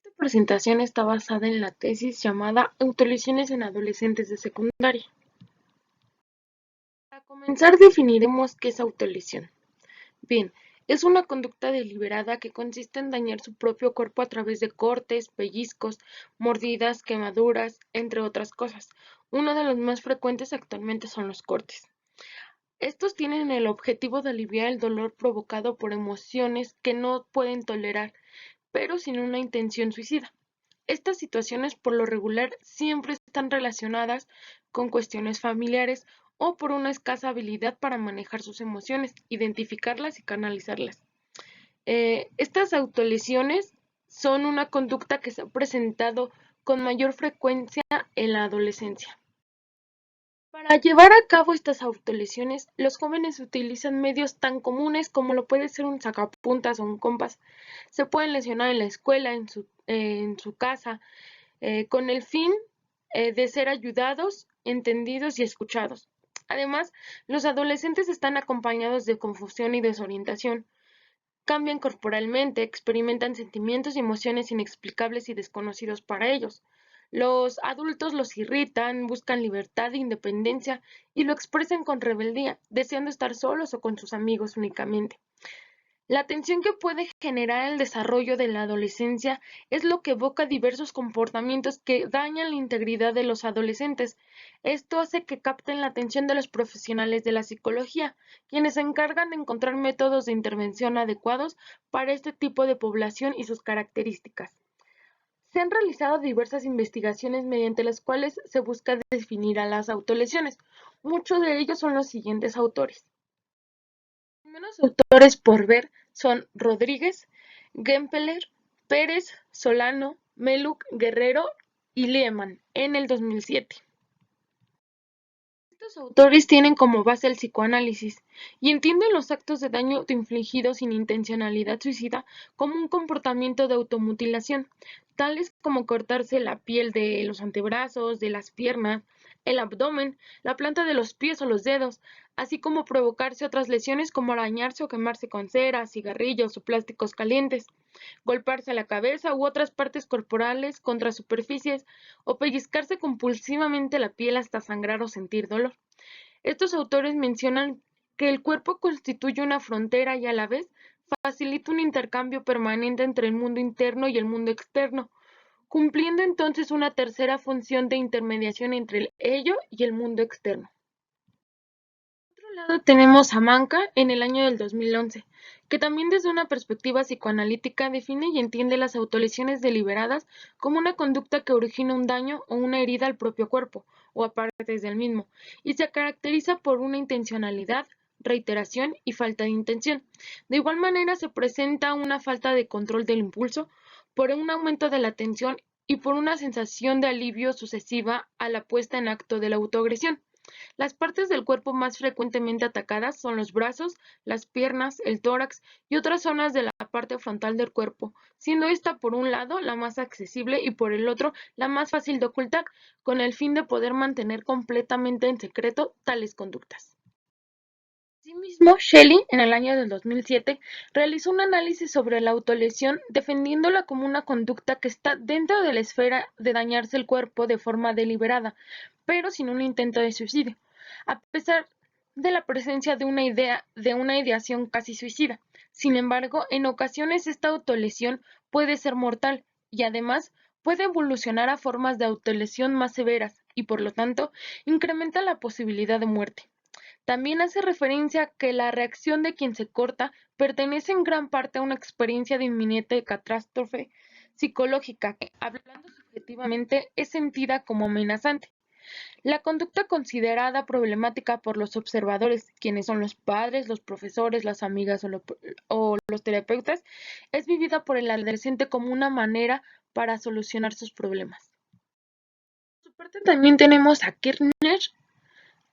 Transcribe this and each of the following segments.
Esta presentación está basada en la tesis llamada Autolesiones en adolescentes de secundaria. Para comenzar definiremos qué es autolesión. Bien, es una conducta deliberada que consiste en dañar su propio cuerpo a través de cortes, pellizcos, mordidas, quemaduras, entre otras cosas. Uno de los más frecuentes actualmente son los cortes. Estos tienen el objetivo de aliviar el dolor provocado por emociones que no pueden tolerar, pero sin una intención suicida. Estas situaciones por lo regular siempre están relacionadas con cuestiones familiares o por una escasa habilidad para manejar sus emociones, identificarlas y canalizarlas. Estas autolesiones son una conducta que se ha presentado con mayor frecuencia en la adolescencia. Para llevar a cabo estas autolesiones, los jóvenes utilizan medios tan comunes como lo puede ser un sacapuntas o un compás. Se pueden lesionar en la escuela, en su casa, con el fin de ser ayudados, entendidos y escuchados. Además, los adolescentes están acompañados de confusión y desorientación. Cambian corporalmente, experimentan sentimientos y emociones inexplicables y desconocidos para ellos. Los adultos los irritan, buscan libertad e independencia y lo expresan con rebeldía, deseando estar solos o con sus amigos únicamente. La tensión que puede generar el desarrollo de la adolescencia es lo que evoca diversos comportamientos que dañan la integridad de los adolescentes. Esto hace que capten la atención de los profesionales de la psicología, quienes se encargan de encontrar métodos de intervención adecuados para este tipo de población y sus características. Se han realizado diversas investigaciones mediante las cuales se busca definir a las autolesiones. Muchos de ellos son los siguientes autores. Los primeros autores por ver son Rodríguez, Gempeler, Pérez, Solano, Meluc, Guerrero y Lehmann en el 2007. Estos autores tienen como base el psicoanálisis y entienden los actos de daño infligidos sin intencionalidad suicida como un comportamiento de automutilación, tales como cortarse la piel de los antebrazos, de las piernas, el abdomen, la planta de los pies o los dedos, así como provocarse otras lesiones como arañarse o quemarse con cera, cigarrillos o plásticos calientes, golpearse la cabeza u otras partes corporales contra superficies o pellizcarse compulsivamente la piel hasta sangrar o sentir dolor. Estos autores mencionan que el cuerpo constituye una frontera y a la vez facilita un intercambio permanente entre el mundo interno y el mundo externo, cumpliendo entonces una tercera función de intermediación entre el ello y el mundo externo. Por otro lado tenemos a Manca en el año del 2011, que también desde una perspectiva psicoanalítica define y entiende las autolesiones deliberadas como una conducta que origina un daño o una herida al propio cuerpo o a partes del mismo, y se caracteriza por una intencionalidad, reiteración y falta de intención. De igual manera se presenta una falta de control del impulso, por un aumento de la tensión y por una sensación de alivio sucesiva a la puesta en acto de la autoagresión. Las partes del cuerpo más frecuentemente atacadas son los brazos, las piernas, el tórax y otras zonas de la parte frontal del cuerpo, siendo esta por un lado la más accesible y por el otro la más fácil de ocultar, con el fin de poder mantener completamente en secreto tales conductas. Asimismo, Shelley, en el año del 2007, realizó un análisis sobre la autolesión, defendiéndola como una conducta que está dentro de la esfera de dañarse el cuerpo de forma deliberada, pero sin un intento de suicidio, a pesar de la presencia de una ideación casi suicida. Sin embargo, en ocasiones esta autolesión puede ser mortal y además puede evolucionar a formas de autolesión más severas y, por lo tanto, incrementa la posibilidad de muerte. También hace referencia a que la reacción de quien se corta pertenece en gran parte a una experiencia de inminente catástrofe psicológica que, hablando subjetivamente, es sentida como amenazante. La conducta considerada problemática por los observadores, quienes son los padres, los profesores, las amigas o los terapeutas, es vivida por el adolescente como una manera para solucionar sus problemas. Por su parte, también tenemos a Kirchner,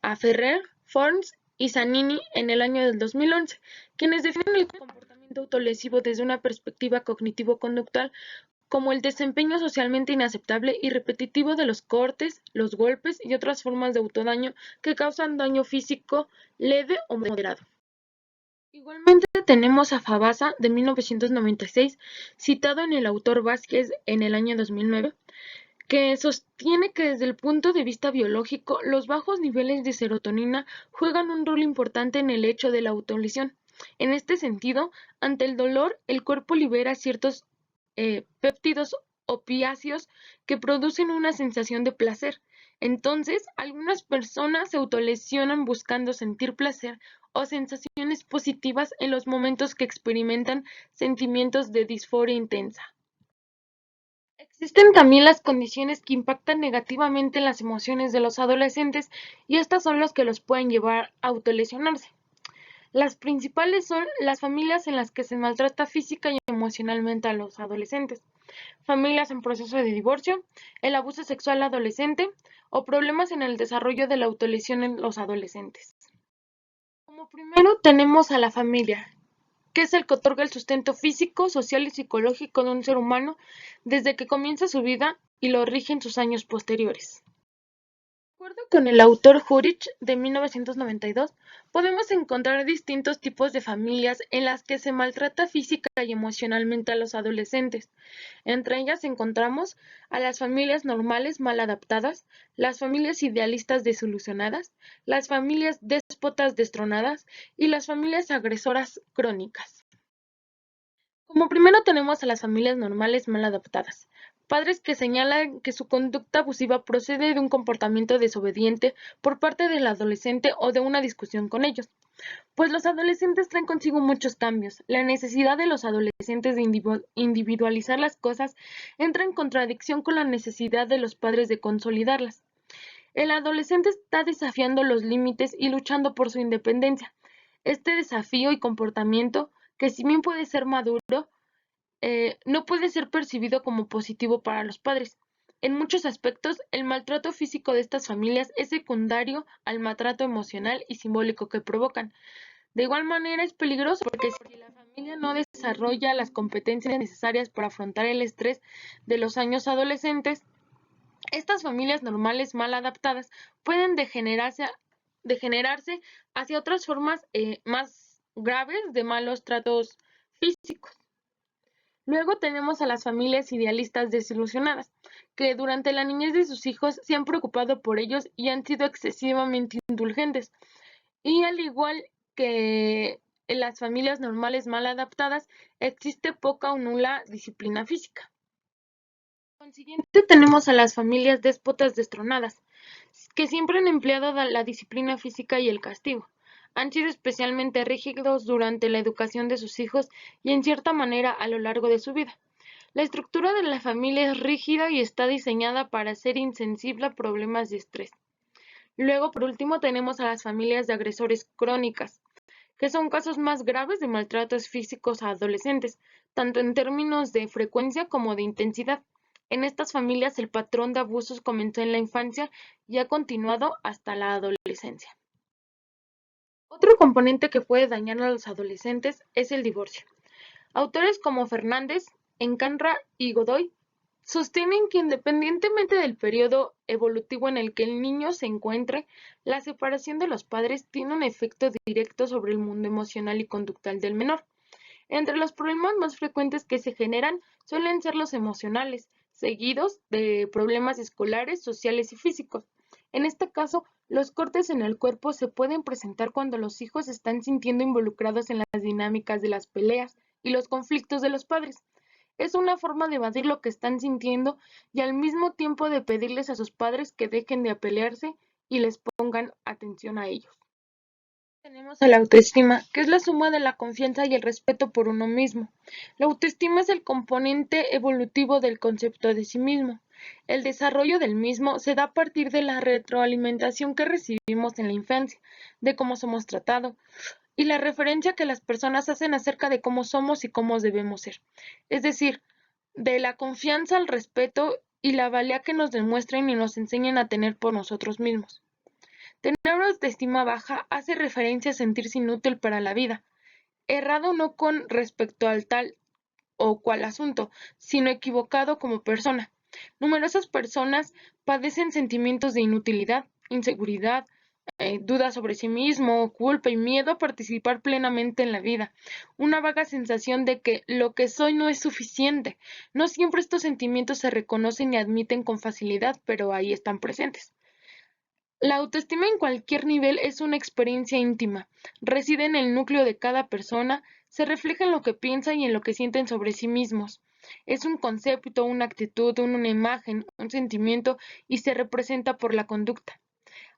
a Ferrer, Forns y Zanini en el año del 2011, quienes definen el comportamiento autolesivo desde una perspectiva cognitivo-conductual como el desempeño socialmente inaceptable y repetitivo de los cortes, los golpes y otras formas de autodaño que causan daño físico leve o moderado. Igualmente tenemos a Fabasa de 1996, citado en el autor Vázquez en el año 2009, que sostiene que desde el punto de vista biológico, los bajos niveles de serotonina juegan un rol importante en el hecho de la autolesión. En este sentido, ante el dolor, el cuerpo libera ciertos péptidos opiáceos que producen una sensación de placer. Entonces, algunas personas se autolesionan buscando sentir placer o sensaciones positivas en los momentos que experimentan sentimientos de disforia intensa. Existen también las condiciones que impactan negativamente en las emociones de los adolescentes y estas son las que los pueden llevar a autolesionarse. Las principales son las familias en las que se maltrata física y emocionalmente a los adolescentes, familias en proceso de divorcio, el abuso sexual adolescente o problemas en el desarrollo de la autolesión en los adolescentes. Como primero tenemos a la familia, que es el que otorga el sustento físico, social y psicológico de un ser humano desde que comienza su vida y lo rige en sus años posteriores. De acuerdo con el autor Jurich de 1992, podemos encontrar distintos tipos de familias en las que se maltrata física y emocionalmente a los adolescentes. Entre ellas encontramos a las familias normales mal adaptadas, las familias idealistas desilusionadas, las familias déspotas destronadas y las familias agresoras crónicas. Como primero tenemos a las familias normales mal adaptadas, padres que señalan que su conducta abusiva procede de un comportamiento desobediente por parte del adolescente o de una discusión con ellos, pues los adolescentes traen consigo muchos cambios. La necesidad de los adolescentes de individualizar las cosas entra en contradicción con la necesidad de los padres de consolidarlas. El adolescente está desafiando los límites y luchando por su independencia. Este desafío y comportamiento, que si bien puede ser maduro, no puede ser percibido como positivo para los padres. En muchos aspectos, el maltrato físico de estas familias es secundario al maltrato emocional y simbólico que provocan. De igual manera, es peligroso porque si la familia no desarrolla las competencias necesarias para afrontar el estrés de los años adolescentes, estas familias normales mal adaptadas pueden degenerarse hacia otras formas más graves de malos tratos físicos. Luego tenemos a las familias idealistas desilusionadas, que durante la niñez de sus hijos se han preocupado por ellos y han sido excesivamente indulgentes. Y al igual que en las familias normales mal adaptadas, existe poca o nula disciplina física. Por consiguiente, tenemos a las familias déspotas destronadas, que siempre han empleado la disciplina física y el castigo. Han sido especialmente rígidos durante la educación de sus hijos y en cierta manera a lo largo de su vida. La estructura de la familia es rígida y está diseñada para ser insensible a problemas de estrés. Luego, por último, tenemos a las familias de agresores crónicas, que son casos más graves de maltratos físicos a adolescentes, tanto en términos de frecuencia como de intensidad. En estas familias el patrón de abusos comenzó en la infancia y ha continuado hasta la adolescencia. Otro componente que puede dañar a los adolescentes es el divorcio. Autores como Fernández, Encanra y Godoy sostienen que independientemente del periodo evolutivo en el que el niño se encuentre, la separación de los padres tiene un efecto directo sobre el mundo emocional y conductual del menor. Entre los problemas más frecuentes que se generan suelen ser los emocionales, seguidos de problemas escolares, sociales y físicos. En este caso, los cortes en el cuerpo se pueden presentar cuando los hijos están sintiendo involucrados en las dinámicas de las peleas y los conflictos de los padres. Es una forma de evadir lo que están sintiendo y al mismo tiempo de pedirles a sus padres que dejen de pelearse y les pongan atención a ellos. Tenemos a la autoestima, que es la suma de la confianza y el respeto por uno mismo. La autoestima es el componente evolutivo del concepto de sí mismo. El desarrollo del mismo se da a partir de la retroalimentación que recibimos en la infancia, de cómo somos tratados, y la referencia que las personas hacen acerca de cómo somos y cómo debemos ser. Es decir, de la confianza al respeto y la valía que nos demuestren y nos enseñen a tener por nosotros mismos. Tener una autoestima baja hace referencia a sentirse inútil para la vida, errado no con respecto al tal o cual asunto, sino equivocado como persona. Numerosas personas padecen sentimientos de inutilidad, inseguridad, duda sobre sí mismo, culpa y miedo a participar plenamente en la vida, una vaga sensación de que lo que soy no es suficiente. No siempre estos sentimientos se reconocen y admiten con facilidad, pero ahí están presentes. La autoestima en cualquier nivel es una experiencia íntima, reside en el núcleo de cada persona, se refleja en lo que piensan y en lo que sienten sobre sí mismos. Es un concepto, una actitud, una imagen, un sentimiento y se representa por la conducta.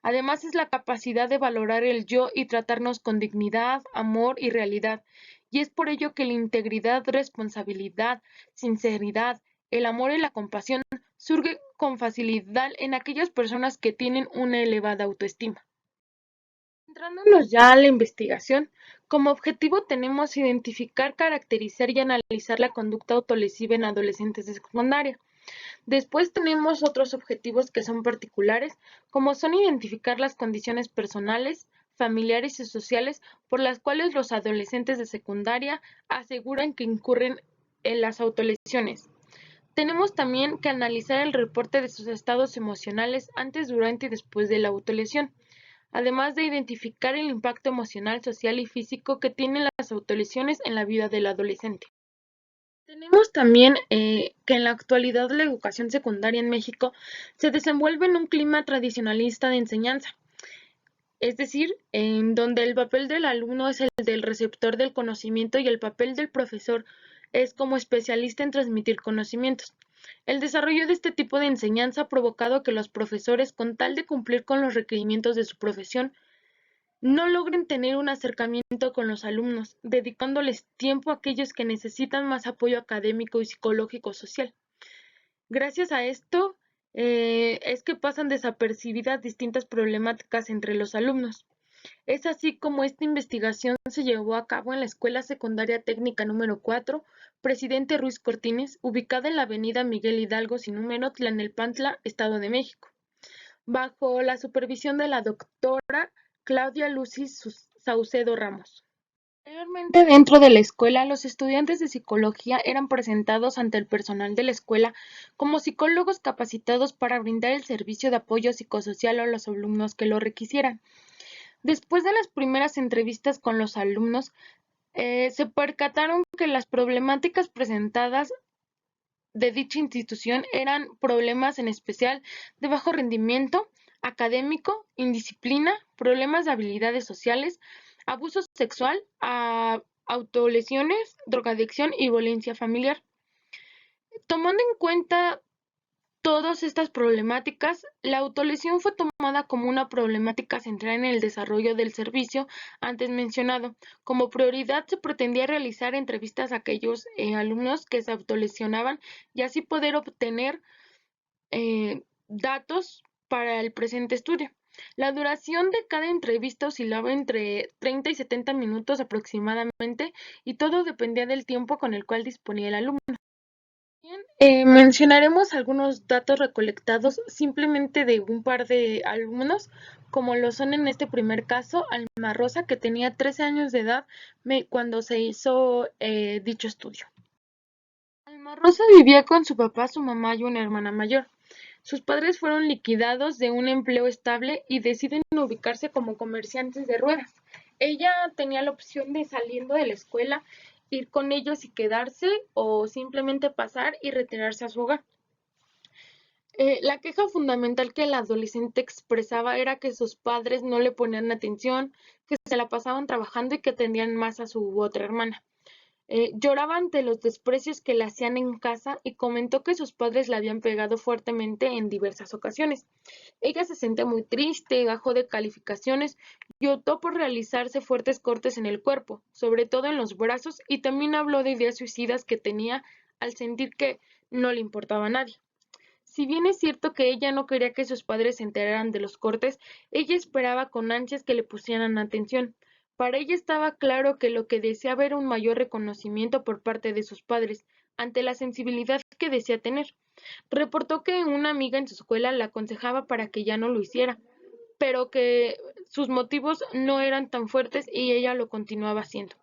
Además, es la capacidad de valorar el yo y tratarnos con dignidad, amor y realidad. Y es por ello que la integridad, responsabilidad, sinceridad, el amor y la compasión surge con facilidad en aquellas personas que tienen una elevada autoestima. Centrándonos ya a la investigación, como objetivo tenemos identificar, caracterizar y analizar la conducta autolesiva en adolescentes de secundaria. Después tenemos otros objetivos que son particulares, como son identificar las condiciones personales, familiares y sociales por las cuales los adolescentes de secundaria aseguran que incurren en las autolesiones. Tenemos también que analizar el reporte de sus estados emocionales antes, durante y después de la autolesión, además de identificar el impacto emocional, social y físico que tienen las autolesiones en la vida del adolescente. Tenemos también que en la actualidad la educación secundaria en México se desenvuelve en un clima tradicionalista de enseñanza, es decir, en donde el papel del alumno es el del receptor del conocimiento y el papel del profesor es como especialista en transmitir conocimientos. El desarrollo de este tipo de enseñanza ha provocado que los profesores, con tal de cumplir con los requerimientos de su profesión, no logren tener un acercamiento con los alumnos, dedicándoles tiempo a aquellos que necesitan más apoyo académico y psicológico social. Gracias a esto, es que pasan desapercibidas distintas problemáticas entre los alumnos. Es así como esta investigación se llevó a cabo en la Escuela Secundaria Técnica número 4, Presidente Ruiz Cortines, ubicada en la avenida Miguel Hidalgo sin número, Tlalnepantla, Estado de México, bajo la supervisión de la doctora Claudia Lucis Saucedo Ramos. Anteriormente, dentro de la escuela, los estudiantes de psicología eran presentados ante el personal de la escuela como psicólogos capacitados para brindar el servicio de apoyo psicosocial a los alumnos que lo requisieran. Después de las primeras entrevistas con los alumnos, se percataron que las problemáticas presentadas de dicha institución eran problemas en especial de bajo rendimiento académico, indisciplina, problemas de habilidades sociales, abuso sexual, autolesiones, drogadicción y violencia familiar. Tomando en cuenta todas estas problemáticas, la autolesión fue tomada como una problemática central en el desarrollo del servicio antes mencionado. Como prioridad se pretendía realizar entrevistas a aquellos alumnos que se autolesionaban y así poder obtener datos para el presente estudio. La duración de cada entrevista oscilaba entre 30 y 70 minutos aproximadamente y todo dependía del tiempo con el cual disponía el alumno. Bien, mencionaremos algunos datos recolectados simplemente de un par de alumnos, como lo son en este primer caso, Alma Rosa, que tenía 13 años de edad cuando se hizo dicho estudio. Alma Rosa vivía con su papá, su mamá y una hermana mayor. Sus padres fueron liquidados de un empleo estable y deciden ubicarse como comerciantes de ruedas. Ella tenía la opción de, saliendo de la escuela, ir con ellos y quedarse, o simplemente pasar y retirarse a su hogar. La queja fundamental que el adolescente expresaba era que sus padres no le ponían atención, que se la pasaban trabajando y que atendían más a su otra hermana. Lloraba ante los desprecios que le hacían en casa y comentó que sus padres la habían pegado fuertemente en diversas ocasiones. Ella se sentía muy triste, bajó de calificaciones y optó por realizarse fuertes cortes en el cuerpo, sobre todo en los brazos, y también habló de ideas suicidas que tenía al sentir que no le importaba a nadie. Si bien es cierto que ella no quería que sus padres se enteraran de los cortes, ella esperaba con ansias que le pusieran atención. Para ella estaba claro que lo que deseaba era un mayor reconocimiento por parte de sus padres, ante la sensibilidad que desea tener. Reportó que una amiga en su escuela la aconsejaba para que ya no lo hiciera, pero que sus motivos no eran tan fuertes y ella lo continuaba haciendo.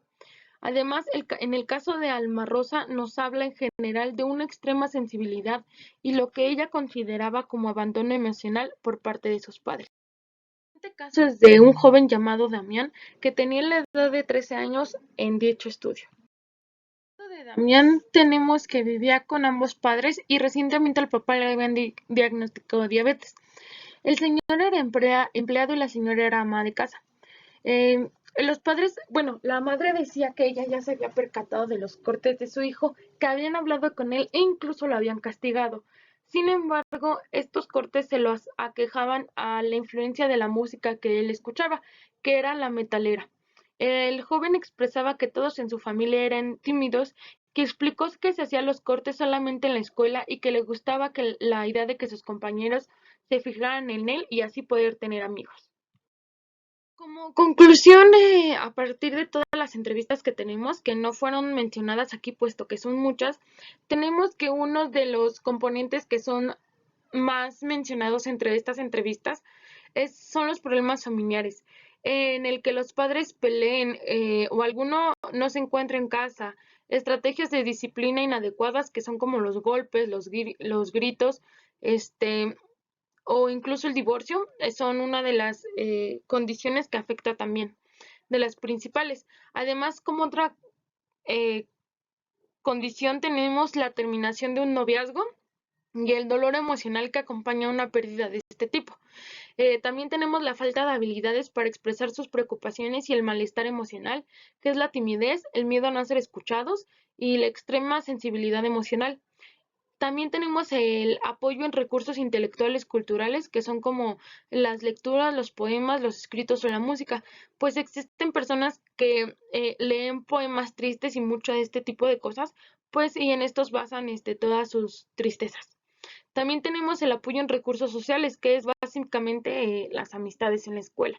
Además, en el caso de Alma Rosa nos habla en general de una extrema sensibilidad y lo que ella consideraba como abandono emocional por parte de sus padres. Este caso es de un joven llamado Damián que tenía la edad de 13 años en dicho estudio. De Damián tenemos que vivía con ambos padres y recientemente al papá le habían diagnosticado diabetes. El señor era empleado y la señora era ama de casa. Los padres, bueno, la madre decía que ella ya se había percatado de los cortes de su hijo, que habían hablado con él e incluso lo habían castigado. Sin embargo, estos cortes se los aquejaban a la influencia de la música que él escuchaba, que era la metalera. El joven expresaba que todos en su familia eran tímidos, que explicó que se hacía los cortes solamente en la escuela y que le gustaba que la idea de que sus compañeros se fijaran en él y así poder tener amigos. Como conclusión, a partir de todas las entrevistas que tenemos, que no fueron mencionadas aquí, puesto que son muchas, tenemos que uno de los componentes que son más mencionados entre estas entrevistas son los problemas familiares, en el que los padres peleen o alguno no se encuentra en casa, estrategias de disciplina inadecuadas que son como los golpes, los gritos, este, o incluso el divorcio, son una de las condiciones que afecta también, de las principales. Además, como otra eh, condición tenemos la terminación de un noviazgo y el dolor emocional que acompaña a una pérdida de este tipo. También tenemos la falta de habilidades para expresar sus preocupaciones y el malestar emocional, que es la timidez, el miedo a no ser escuchados y la extrema sensibilidad emocional. También tenemos el apoyo en recursos intelectuales culturales, que son como las lecturas, los poemas, los escritos o la música, pues existen personas que leen poemas tristes y mucho de este tipo de cosas, pues y en estos basan todas sus tristezas. También tenemos el apoyo en recursos sociales, que es básicamente las amistades en la escuela.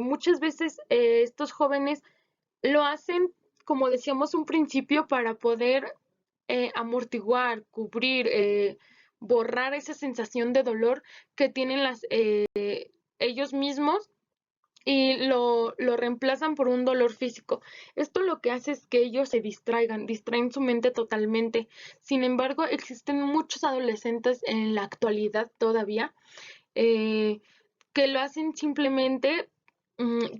Muchas veces estos jóvenes lo hacen, como decíamos un principio, para poder amortiguar, cubrir, borrar esa sensación de dolor que tienen ellos mismos y lo reemplazan por un dolor físico. Esto lo que hace es que ellos se distraen su mente totalmente. Sin embargo, existen muchos adolescentes en la actualidad todavía eh, que lo hacen simplemente,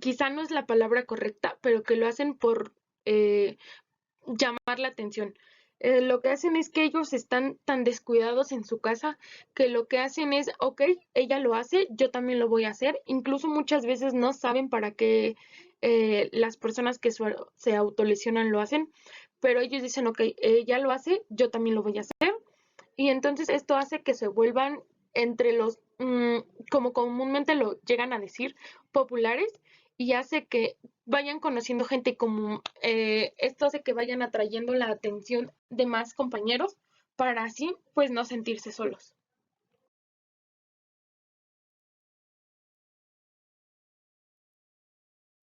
quizá no es la palabra correcta, pero que lo hacen por eh, llamar la atención. Lo que hacen es que ellos están tan descuidados en su casa que lo que hacen es, ok, ella lo hace, yo también lo voy a hacer. Incluso muchas veces no saben para qué las personas que se autolesionan lo hacen, pero ellos dicen, ok, ella lo hace, yo también lo voy a hacer. Y entonces esto hace que se vuelvan entre los, como comúnmente lo llegan a decir, populares y hace que vayan conociendo gente como esto hace que vayan atrayendo la atención de más compañeros para así pues no sentirse solos.